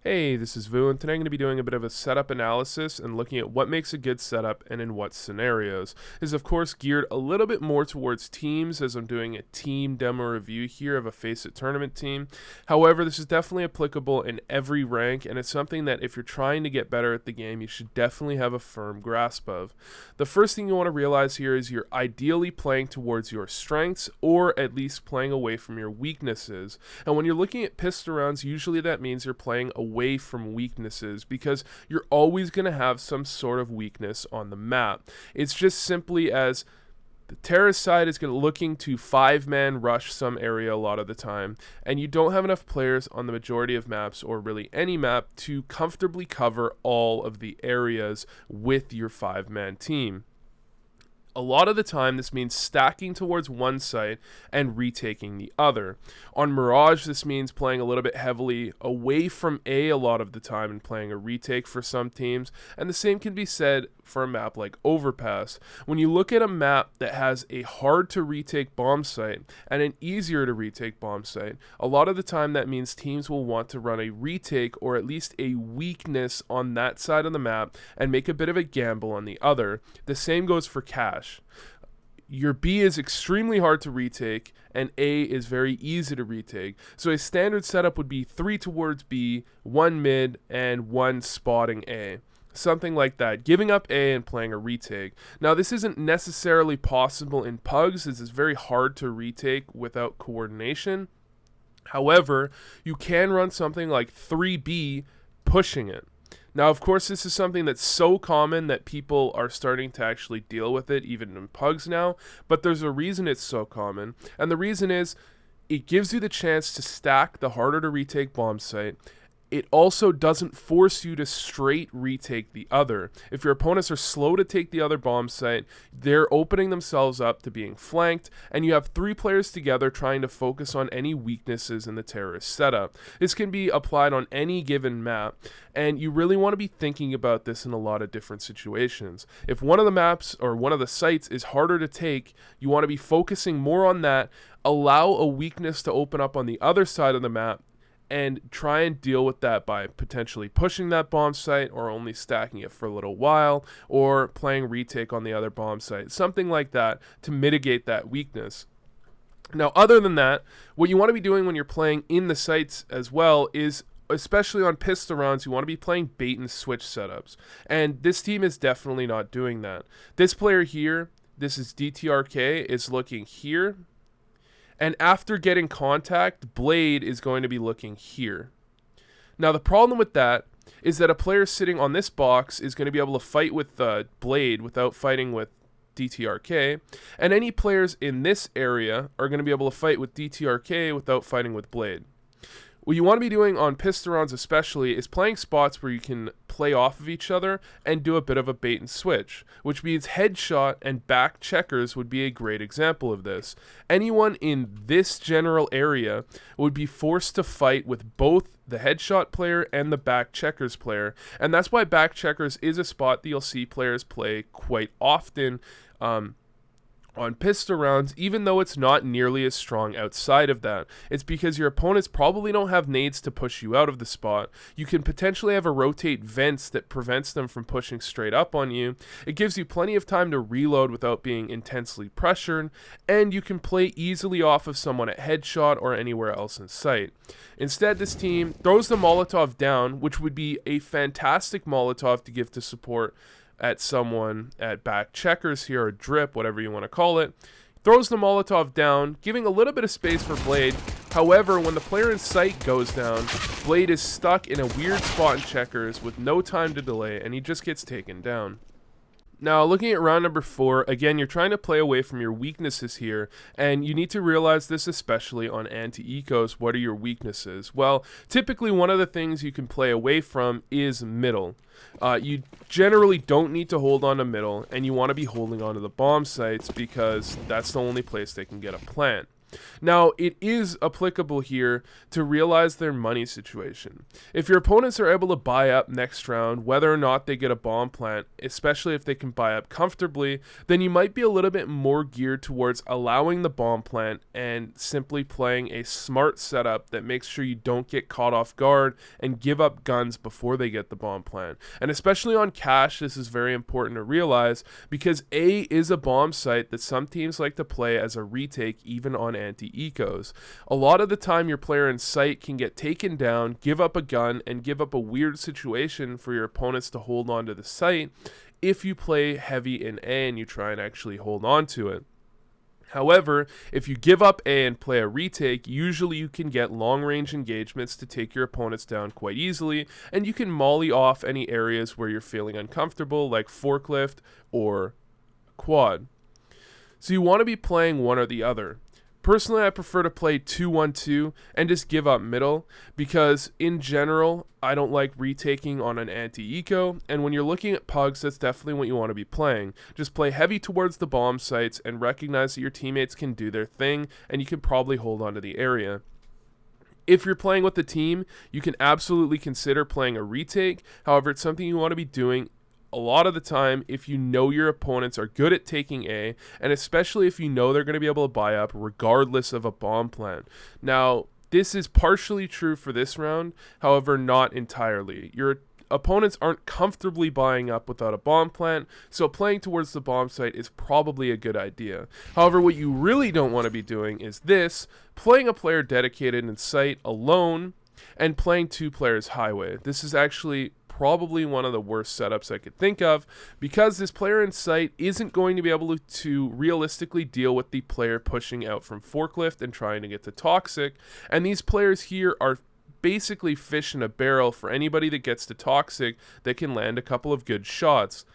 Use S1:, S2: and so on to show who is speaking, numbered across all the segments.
S1: Hey, this is Vu, and today I'm going to be doing a bit of a setup analysis and looking at what makes a good setup and in what scenarios. This is, of course, geared a little bit more towards teams as I'm doing a team demo review here of a Face-It tournament team. However, this is definitely applicable in every rank, and it's something that if you're trying to get better at the game, you should definitely have a firm grasp of. The first thing you want to realize here is you're ideally playing towards your strengths, or at least playing away from your weaknesses. And when you're looking at pistol rounds, usually that means you're playing away from weaknesses because you're always going to have some sort of weakness on the map. It's just simply as the terrorist side is looking to 5-man rush some area a lot of the time, and you don't have enough players on the majority of maps, or really any map, to comfortably cover all of the areas with your 5-man team. A lot of the time, this means stacking towards one site and retaking the other. On Mirage, this means playing a little bit heavily away from A lot of the time and playing a retake for some teams, and the same can be said for a map like Overpass. When you look at a map that has a hard to retake bomb site and an easier to retake bomb site, a lot of the time that means teams will want to run a retake or at least a weakness on that side of the map and make a bit of a gamble on the other. The same goes for Cache. Your B is extremely hard to retake, and A is very easy to retake. So a standard setup would be 3 towards B, 1 mid, and 1 spotting A. Something like that, giving up A and playing a retake. Now, this isn't necessarily possible in Pugs. This is very hard to retake without coordination. However, you can run something like 3B pushing it. Now, of course, this is something that's so common that people are starting to actually deal with it, even in Pugs now, but there's a reason it's so common, and the reason is it gives you the chance to stack the harder to retake bomb site. It also doesn't force you to straight retake the other. If your opponents are slow to take the other bomb site, they're opening themselves up to being flanked, and you have 3 players together trying to focus on any weaknesses in the terrorist setup. This can be applied on any given map, and you really want to be thinking about this in a lot of different situations. If one of the maps or one of the sites is harder to take, you want to be focusing more on that, allow a weakness to open up on the other side of the map, and try and deal with that by potentially pushing that bomb site or only stacking it for a little while or playing retake on the other bomb site. Something like that to mitigate that weakness. Now, other than that, what you want to be doing when you're playing in the sites as well is, especially on pistol rounds, you want to be playing bait and switch setups. And this team is definitely not doing that. This player here, this is DTRK, is looking here. And after getting contact, Blade is going to be looking here. Now, the problem with that is that a player sitting on this box is going to be able to fight with Blade without fighting with DTRK. And any players in this area are going to be able to fight with DTRK without fighting with Blade. What you want to be doing on pistol rounds especially is playing spots where you can play off of each other and do a bit of a bait and switch, which means headshot and back checkers would be a great example of this. Anyone in this general area would be forced to fight with both the headshot player and the back checkers player, and that's why back checkers is a spot that you'll see players play quite often on pistol rounds, even though it's not nearly as strong outside of that. It's because your opponents probably don't have nades to push you out of the spot. You can potentially have a rotate vents that prevents them from pushing straight up on you. It gives you plenty of time to reload without being intensely pressured, and you can play easily off of someone at headshot or anywhere else in sight. Instead, this team throws the Molotov down, which would be a fantastic Molotov to give to support at someone at back checkers here, or drip, whatever you want to call it. Throws the Molotov down, giving a little bit of space for Blade. However, when the player in sight goes down, Blade is stuck in a weird spot in checkers with no time to delay, and he just gets taken down. Now, looking at round number 4, again, you're trying to play away from your weaknesses here, and you need to realize this especially on anti-ecos. What are your weaknesses? Well, typically one of the things you can play away from is middle. You generally don't need to hold on to middle, and you want to be holding on to the bomb sites because that's the only place they can get a plant. Now, it is applicable here to realize their money situation. If your opponents are able to buy up next round, whether or not they get a bomb plant, especially if they can buy up comfortably, then you might be a little bit more geared towards allowing the bomb plant and simply playing a smart setup that makes sure you don't get caught off guard and give up guns before they get the bomb plant. And especially on cash, this is very important to realize because A is a bomb site that some teams like to play as a retake even on anti-ecos. A lot of the time your player in sight can get taken down, give up a gun, and give up a weird situation for your opponents to hold on to the site if you play heavy in A and you try and actually hold on to it. However, if you give up A and play a retake, usually you can get long-range engagements to take your opponents down quite easily, and you can molly off any areas where you're feeling uncomfortable, like forklift or quad. So you want to be playing one or the other. Personally, I prefer to play 2-1-2 and just give up middle because in general, I don't like retaking on an anti-eco, and when you're looking at pugs, that's definitely what you want to be playing. Just play heavy towards the bomb sites and recognize that your teammates can do their thing and you can probably hold on to the area. If you're playing with the team, you can absolutely consider playing a retake. However, it's something you want to be doing a lot of the time if you know your opponents are good at taking A, and especially if you know they're going to be able to buy up regardless of a bomb plant. Now, this is partially true for this round, however, not entirely. Your opponents aren't comfortably buying up without a bomb plant, so playing towards the bomb site is probably a good idea. However, what you really don't want to be doing is this, playing a player dedicated in sight alone and playing two players highway. This is actually probably one of the worst setups I could think of because this player in sight isn't going to be able to realistically deal with the player pushing out from forklift and trying to get to toxic, and these players here are basically fish in a barrel for anybody that gets to toxic that can land a couple of good shots.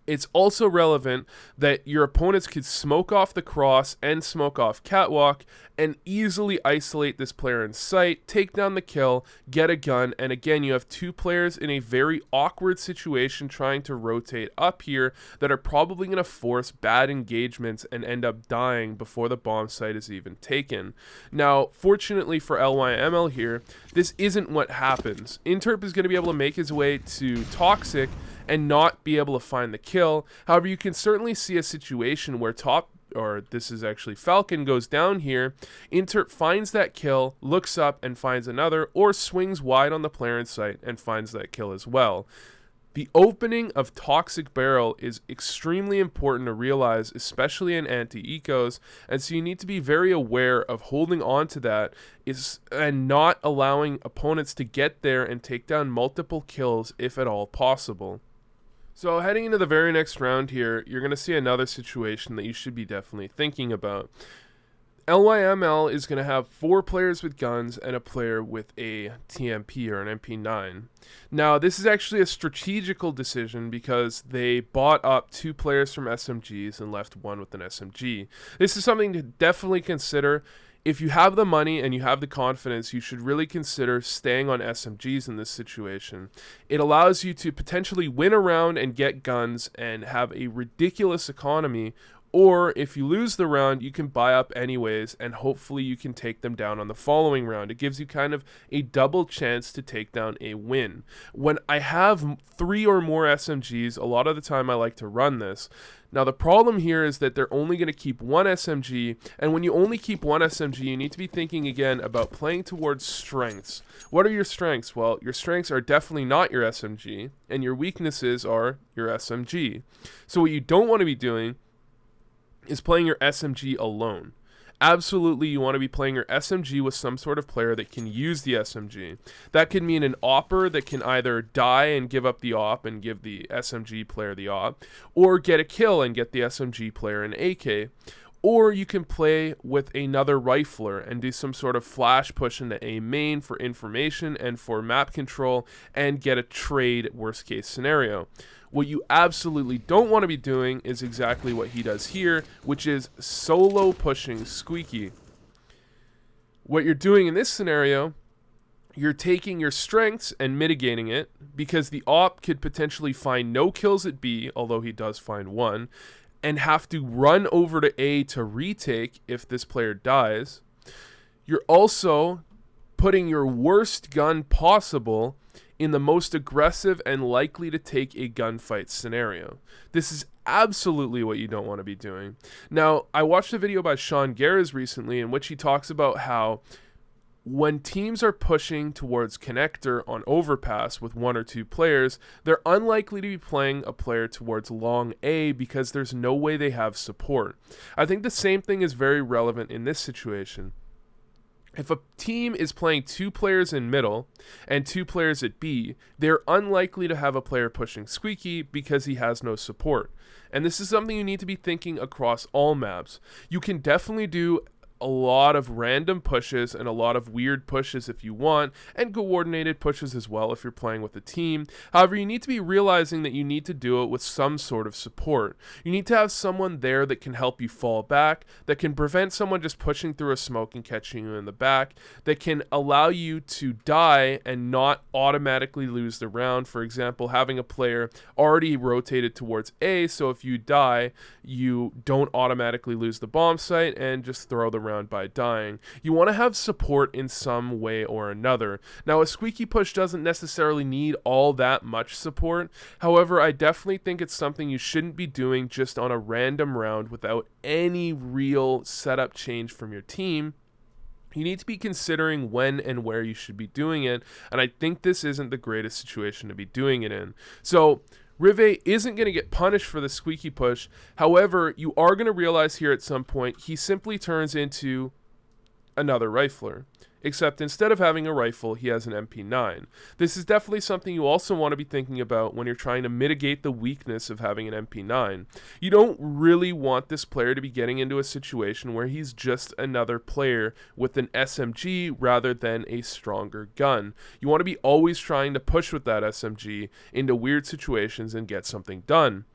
S1: It's also relevant that your opponents could smoke off the cross and smoke off catwalk and easily isolate this player in sight, take down the kill, get a gun, and again, you have two players in a very awkward situation trying to rotate up here that are probably going to force bad engagements and end up dying before the bomb site is even taken. Now, fortunately for LYML here, this isn't what happens. Interp is going to be able to make his way to toxic and not be able to find the kill. However, you can certainly see a situation where this is actually Falcon goes down here, Interp finds that kill, looks up and finds another, or swings wide on the player in sight and finds that kill as well. The opening of Toxic Barrel is extremely important to realize, especially in anti-ecos, and so you need to be very aware of holding on to that and not allowing opponents to get there and take down multiple kills if at all possible. So heading into the very next round here, you're going to see another situation that you should be definitely thinking about. LYML is going to have 4 players with guns and a player with a TMP or an MP9. Now, this is actually a strategical decision because they bought up 2 players from SMGs and left 1 with an SMG. This is something to definitely consider. If you have the money and you have the confidence, you should really consider staying on SMGs in this situation. It allows you to potentially win a round and get guns and have a ridiculous economy, or if you lose the round, you can buy up anyways and hopefully you can take them down on the following round. It gives you kind of a double chance to take down a win. When I have 3 or more SMGs, a lot of the time I like to run this. Now, the problem here is that they're only going to keep 1 SMG, and when you only keep 1 SMG, you need to be thinking again about playing towards strengths. What are your strengths? Well, your strengths are definitely not your SMG, and your weaknesses are your SMG. So what you don't want to be doing is playing your SMG alone. Absolutely, you want to be playing your SMG with some sort of player that can use the SMG. That could mean an opper that can either die and give up the op and give the SMG player the op, or get a kill and get the SMG player an AK. Or you can play with another rifler and do some sort of flash push into a main for information and for map control and get a trade worst case scenario. What you absolutely don't want to be doing is exactly what he does here, which is solo pushing Squeaky. What you're doing in this scenario, you're taking your strengths and mitigating it because the op could potentially find no kills at B, although he does find 1. and have to run over to A to retake if this player dies. You're also putting your worst gun possible in the most aggressive and likely to take a gunfight scenario. This is absolutely what you don't want to be doing. Now, I watched a video by Sean Garris recently in which he talks about how when teams are pushing towards connector on overpass with 1 or 2 players, they're unlikely to be playing a player towards long A because there's no way they have support. I think the same thing is very relevant in this situation. If a team is playing 2 players in middle and 2 players at B, they're unlikely to have a player pushing Squeaky because he has no support. And this is something you need to be thinking across all maps. You can definitely do a lot of random pushes and a lot of weird pushes if you want, and coordinated pushes as well if you're playing with a team. However, you need to be realizing that you need to do it with some sort of support. You need to have someone there that can help you fall back, that can prevent someone just pushing through a smoke and catching you in the back, that can allow you to die and not automatically lose the round. For example, having a player already rotated towards A, so if you die, you don't automatically lose the bomb site and just throw the round by dying. You want to have support in some way or another. Now, a Squeaky push doesn't necessarily need all that much support. However, I definitely think it's something you shouldn't be doing just on a random round without any real setup change from your team. You need to be considering when and where you should be doing it, and I think this isn't the greatest situation to be doing it in. So, Rive isn't going to get punished for the Squeaky push. However, you are going to realize here at some point he simply turns into another rifler. Except instead of having a rifle, he has an MP9. This is definitely something you also want to be thinking about when you're trying to mitigate the weakness of having an MP9. You don't really want this player to be getting into a situation where he's just another player with an SMG rather than a stronger gun. You want to be always trying to push with that SMG into weird situations and get something done.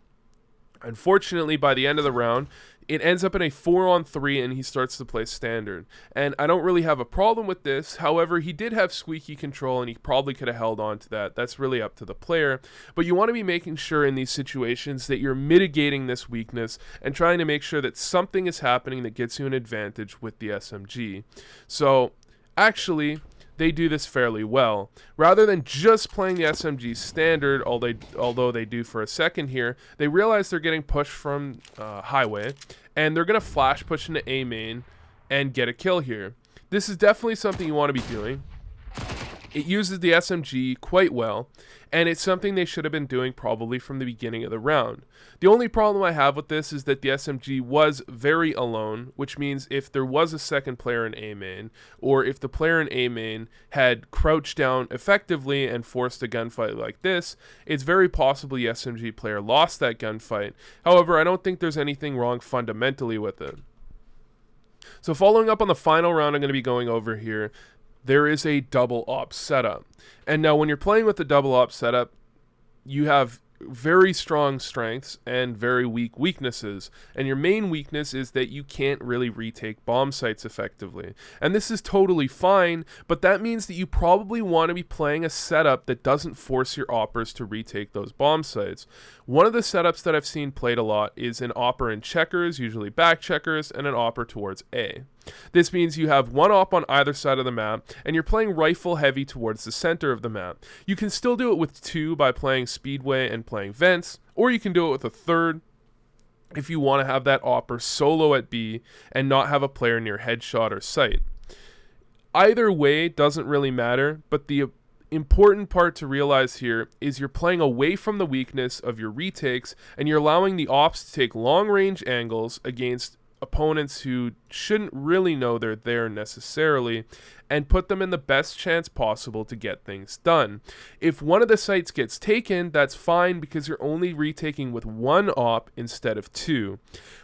S1: Unfortunately, by the end of the round, it ends up in a 4-on-3 and he starts to play standard. And I don't really have a problem with this. However, he did have Squeaky control and he probably could have held on to that. That's really up to the player. But you want to be making sure in these situations that you're mitigating this weakness and trying to make sure that something is happening that gets you an advantage with the SMG. So, actually, they do this fairly well. Rather than just playing the SMG standard, although they do for a second here, they realize they're getting pushed from highway, and they're going to flash push into A main and get a kill here. This is definitely something you want to be doing. It uses the SMG quite well, and it's something they should have been doing probably from the beginning of the round. The only problem I have with this is that the SMG was very alone, which means if there was a second player in A main, or if the player in A main had crouched down effectively and forced a gunfight like this, it's very possible the SMG player lost that gunfight. However, I don't think there's anything wrong fundamentally with it. So following up on the final round I'm going to be going over here, there is a double op setup. And now when you're playing with the double op setup, you have very strong strengths and very weak weaknesses. And your main weakness is that you can't really retake bomb sites effectively. And this is totally fine, but that means that you probably want to be playing a setup that doesn't force your oppers to retake those bomb sites. One of the setups that I've seen played a lot is an opper in checkers, usually back checkers, and an opper towards A. This means you have one op on either side of the map, and you're playing rifle heavy towards the center of the map. You can still do it with 2 by playing Speedway and playing Vents, or you can do it with a 3rd if you want to have that opper solo at B and not have a player near headshot or sight. Either way doesn't really matter, but the important part to realize here is you're playing away from the weakness of your retakes, and you're allowing the ops to take long range angles against opponents who shouldn't really know they're there necessarily, and put them in the best chance possible to get things done. If one of the sites gets taken, that's fine because you're only retaking with 1 op instead of 2.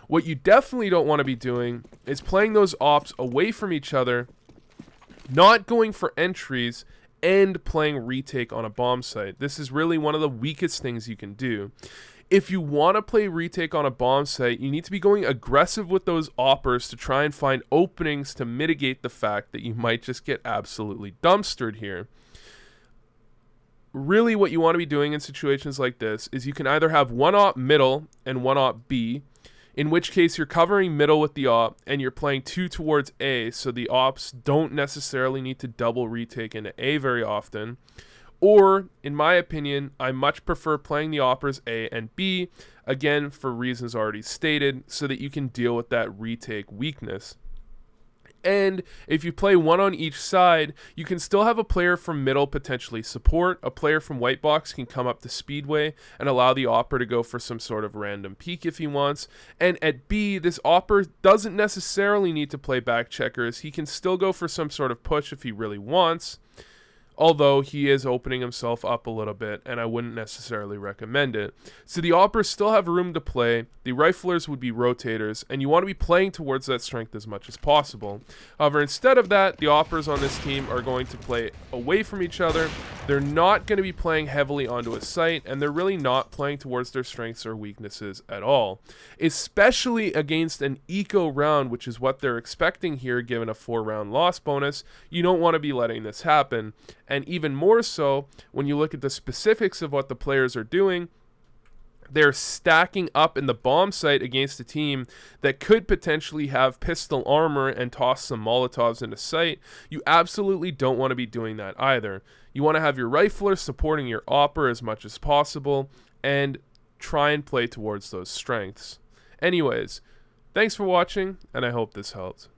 S1: What you definitely don't want to be doing is playing those ops away from each other, not going for entries, and playing retake on a bomb site. This is really one of the weakest things you can do. If you want to play retake on a bomb site, you need to be going aggressive with those oppers to try and find openings to mitigate the fact that you might just get absolutely dumpstered here. Really what you want to be doing in situations like this is you can either have 1 op middle and 1 op B, in which case you're covering middle with the op and you're playing 2 towards A, so the ops don't necessarily need to double retake into A very often. Or, in my opinion, I much prefer playing the operas A and B, again for reasons already stated, so that you can deal with that retake weakness. And if you play one on each side, you can still have a player from middle potentially support. A player from white box can come up to speedway and allow the opera to go for some sort of random peek if he wants. And at B, this opera doesn't necessarily need to play back checkers. He can still go for some sort of push if he really wants, although he is opening himself up a little bit, and I wouldn't necessarily recommend it. So the operas still have room to play, the riflers would be rotators, and you want to be playing towards that strength as much as possible. However, instead of that, the operas on this team are going to play away from each other. They're not going to be playing heavily onto a site, and they're really not playing towards their strengths or weaknesses at all. Especially against an eco round, which is what they're expecting here given a 4-round loss bonus, you don't want to be letting this happen. And even more so, when you look at the specifics of what the players are doing, they're stacking up in the bomb site against a team that could potentially have pistol armor and toss some Molotovs into sight. You absolutely don't want to be doing that either. You want to have your rifler supporting your opera as much as possible and try and play towards those strengths. Anyways, thanks for watching, and I hope this helped.